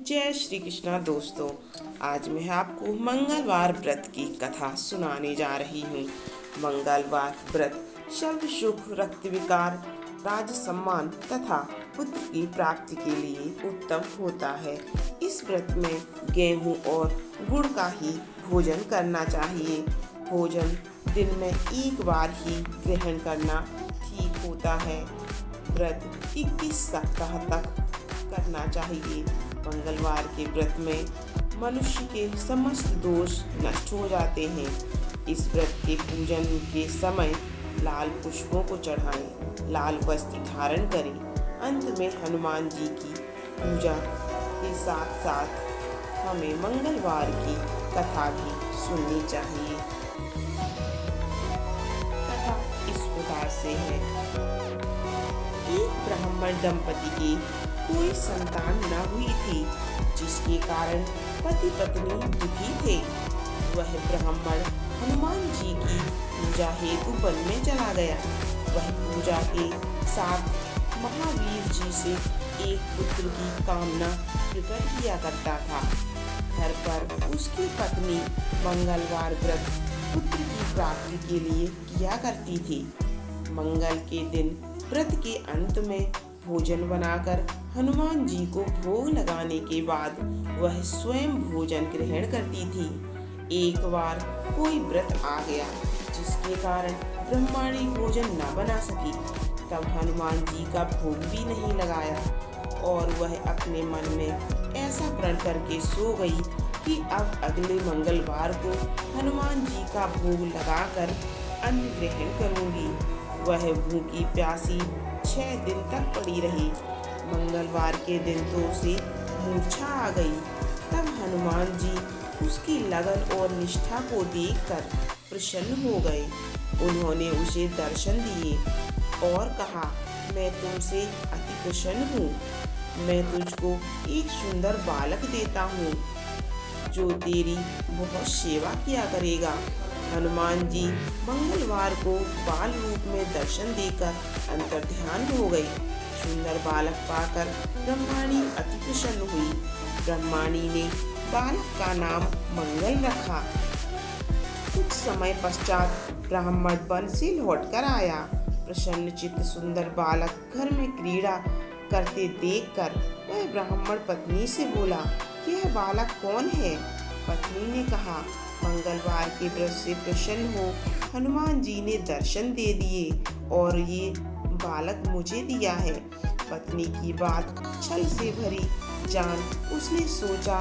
जय श्री कृष्णा दोस्तों। आज मैं आपको मंगलवार व्रत की कथा सुनाने जा रही हूँ। मंगलवार व्रत सर्व सुख, रक्त विकार, राज सम्मान तथा पुत्र की प्राप्ति के लिए उत्तम होता है। इस व्रत में गेहूं और गुड़ का ही भोजन करना चाहिए। भोजन दिन में एक बार ही ग्रहण करना ठीक होता है। व्रत 21 सप्ताह तक करना चाहिए। मंगलवार के व्रत में मनुष्य के समस्त दोष नष्ट हो जाते हैं। इस व्रत के पूजन के समय लाल पुष्पों को चढ़ाएं, लाल वस्त्र धारण करें। अंत में हनुमान जी की पूजा के साथ साथ हमें मंगलवार की कथा भी सुननी चाहिए। कथा इस प्रकार से है। एक ब्राह्मण दंपति की कोई संतान न हुई थी, जिसके कारण पति पत्नी दुखी थे। वह ब्राह्मण हनुमान जी की पूजा हेतु वन में चला गया। वह पूजा के साथ महावीर जी से एक पुत्र की कामना प्रकट किया करता था। घर पर उसकी पत्नी मंगलवार व्रत पुत्र की प्राप्ति के लिए किया करती थी। मंगल के दिन व्रत के अंत में भोजन बनाकर हनुमान जी को भोग लगाने के बाद वह स्वयं भोजन ग्रहण करती थी। एक बार कोई व्रत आ गया जिसके कारण ब्रह्माणी भोजन न बना सकी। तब हनुमान जी का भोग भी नहीं लगाया और वह अपने मन में ऐसा प्रण करके सो गई कि अब अगले मंगलवार को हनुमान जी का भोग लगाकर अन्न ग्रहण करूंगी। वह भूखी प्यासी 6 दिन तक पड़ी रही। मंगलवार के दिन तो उसे मूर्छा आ गई। तब हनुमान जी उसकी लगन और निष्ठा को देखकर प्रसन्न हो गए। उन्होंने उसे दर्शन दिए और कहा, मैं तुमसे अति प्रसन्न हूँ। मैं तुझको एक सुंदर बालक देता हूँ जो तेरी बहुत सेवा किया करेगा। हनुमान जी मंगलवार को बाल रूप में दर्शन देकर अंतर्ध्यान हो गए। सुंदर बालक पाकर ब्रह्माणी अति प्रसन्न हुई। ब्रह्माणी ने बालक का नाम मंगल रखा। कुछ समय पश्चात ब्राह्मण वन से लौटकर आया। प्रसन्न चित्त सुंदर बालक घर में क्रीड़ा करते देखकर वह ब्राह्मण पत्नी से बोला, यह बालक कौन है? पत्नी ने कहा, मंगलवार के व्रत से प्रसन्न हो हनुमान जी ने दर्शन दे दिए और ये बालक मुझे दिया है। पत्नी की बात छल से भरी जान उसने सोचा,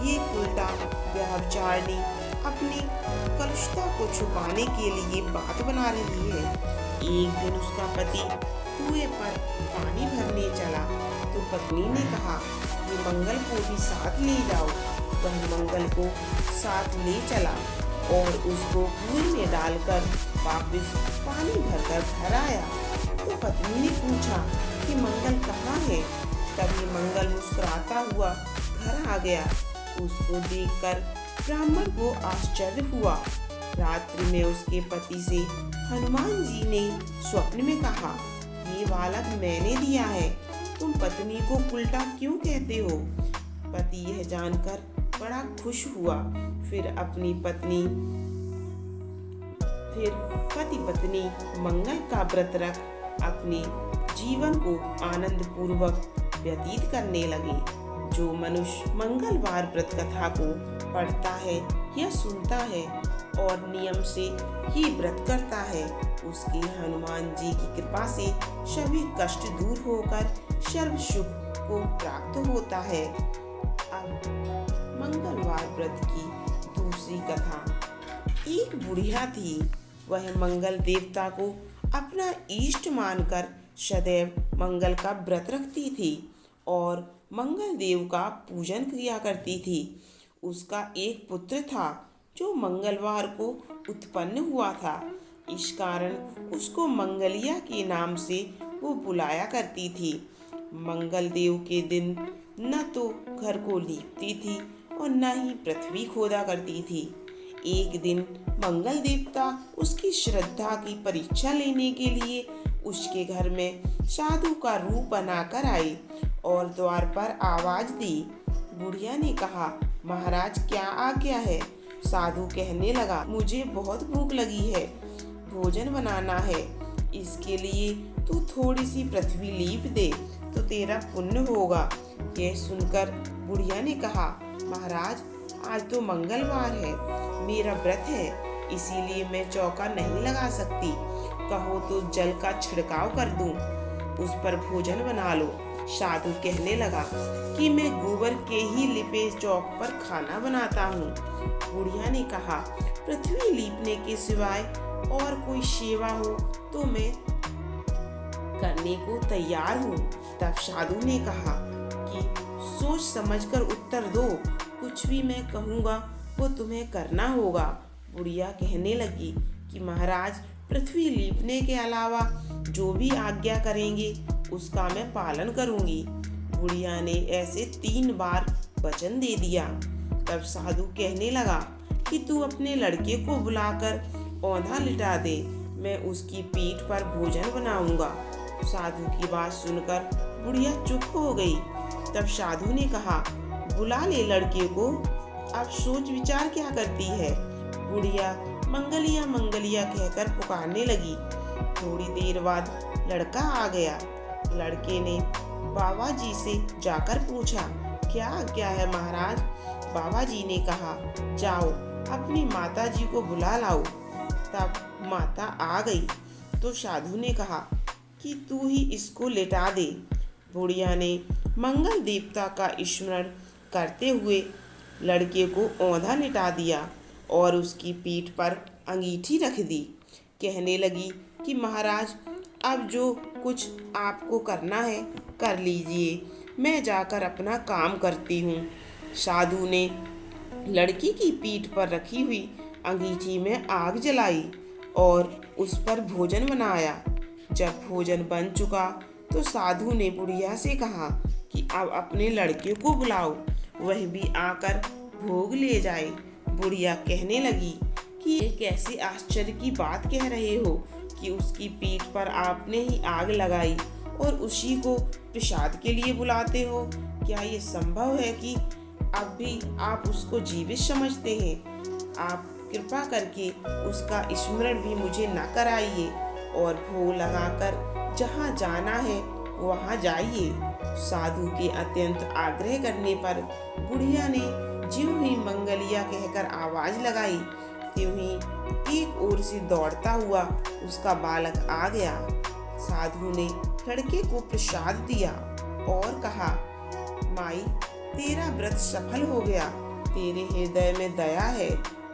ये उल्टा व्यभिचारिणी अपनी कलुषता को छुपाने के लिए बात बना रही है। एक दिन उसका पति कुएं पर पानी भरने चला तो पत्नी ने कहा कि मंगल को भी साथ ले जाओ। वह मंगल को साथ ले चला और उसको कुएं में डालकर वापस पानी भरकर घर आया। तो पत्नी ने पूछा कि मंगल कहाँ है? तभी मंगल मुस्कुराता हुआ घर आ गया। उसको देखकर ब्राह्मण को आश्चर्य हुआ। रात्रि में उसके पति से हनुमान जी ने स्वप्न में कहा, ये बालक मैंने दिया है, तुम पत्नी को उल्टा क्यों कहते हो? पति यह जानकर बड़ा खुश हुआ। फिर पति पत्नी मंगल का व्रत रख अपने जीवन को आनंद पूर्वक व्यतीत करने लगे। जो मनुष्य मंगलवार व्रत कथा को पढ़ता है या सुनता है और नियम से ही व्रत करता है, उसके हनुमान जी की कृपा से सभी कष्ट दूर होकर सर्व सुख को प्राप्त होता है। अब मंगलवार व्रत की दूसरी कथा। एक बुढ़िया थी। वह मंगल देवता को अपना इष्ट मानकर सदैव मंगल का व्रत रखती थी और मंगल देव का पूजन किया करती थी। उसका एक पुत्र था जो मंगलवार को उत्पन्न हुआ था। इस कारण उसको मंगलिया के नाम से वो बुलाया करती थी। मंगल देव के दिन न तो घर को लीपती थी और न ही पृथ्वी खोदा करती थी। एक दिन मंगल देवता उसकी श्रद्धा की परीक्षा लेने के लिए उसके घर में साधु का रूप बनाकर आए और द्वार पर आवाज दी, बुढ़िया ने कहा, महाराज क्या आज्ञा है? साधु कहने लगा, मुझे बहुत भूख लगी है, भोजन बनाना है। इसके लिए तू थोड़ी सी पृथ्वी लीप दे तो तेरा पुण्य होगा। यह सुनकर बुढ़िया ने कहा, महाराज आज तो मंगलवार है, मेरा व्रत है, इसीलिए मैं चौका नहीं लगा सकती। कहो तो जल का छिड़काव कर दूं, उस पर भोजन बना लो। साधु कहने लगा कि मैं गोबर के ही लिपे चौक पर खाना बनाता हूँ। बुढ़िया ने कहा, पृथ्वी लीपने के सिवाय और कोई सेवा हो तो मैं करने को तैयार हूँ। तब साधु ने कहा कि सोच समझकर उत्तर दो, कुछ भी मैं कहूँगा वो तुम्हें करना होगा। बुढ़िया कहने लगी कि महाराज पृथ्वी लीपने के अलावा जो भी आज्ञा करेंगे उसका मैं पालन करूंगी। बुढ़िया ने ऐसे 3 बार वचन दे दिया। तब साधु कहने लगा कि तू अपने लड़के को बुलाकर औंधा लिटा दे, मैं उसकी पीठ पर भोजन बनाऊंगा। साधु की बात सुनकर बुढ़िया चुप हो गई। तब साधु ने कहा, बुला ले लड़के को, अब सोच विचार क्या करती है। बुढ़िया मंगलिया मंगलिया कहकर पुकारने लगी। थोड़ी देर बाद लड़का आ गया। लड़के ने बाबा जी से जाकर पूछा, क्या क्या है महाराज? बाबा जी ने कहा, जाओ अपनी माता जी को बुला लाओ। तब माता आ गई तो साधु ने कहा कि तू ही इसको लेटा दे। बुढ़िया ने मंगल देवता का स्मरण करते हुए लड़के को औंधा लिटा दिया और उसकी पीठ पर अंगीठी रख दी। कहने लगी कि महाराज अब जो कुछ आपको करना है कर लीजिए, मैं जाकर अपना काम करती हूँ। साधु ने लड़की की पीठ पर रखी हुई अंगीठी में आग जलाई और उस पर भोजन बनाया। जब भोजन बन चुका तो साधु ने बुढ़िया से कहा कि अब अपने लड़के को बुलाओ, वह भी आकर भोग ले जाए। बुढ़िया कहने लगी कि ये कैसे आश्चर्य की बात कह रहे हो कि उसकी पीठ पर आपने ही आग लगाई और उसी को प्रसाद के लिए बुलाते हो। क्या ये संभव है कि अब भी आप उसको जीवित समझते हैं? आप कृपा करके उसका स्मरण भी मुझे न कराइए और भोग लगाकर जहाँ जाना है वहाँ जाइए। साधु के अत्यंत आग्रह करने पर बुढ़िया ने ज्यों ही मंगलिया कहकर आवाज लगाई, त्यों ही एक ओर से दौड़ता हुआ उसका बालक आ गया। साधु ने लड़के को प्रसाद दिया और कहा, माई तेरा व्रत सफल हो गया, तेरे हृदय में दया है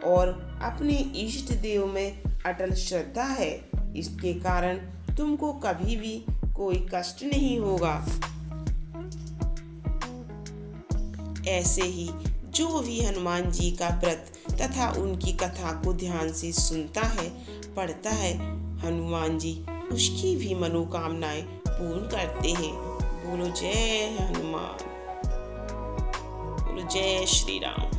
और अपने इष्ट देव में अटल श्रद्धा है, इसके कारण तुमको कभी भी कोई कष्ट नहीं होगा। ऐसे ही जो भी हनुमान जी का व्रत तथा उनकी कथा को ध्यान से सुनता है, पढ़ता है, हनुमान जी उसकी भी मनोकामनाएं पूर्ण करते हैं। बोलो जय हनुमान, बोलो जय श्री राम।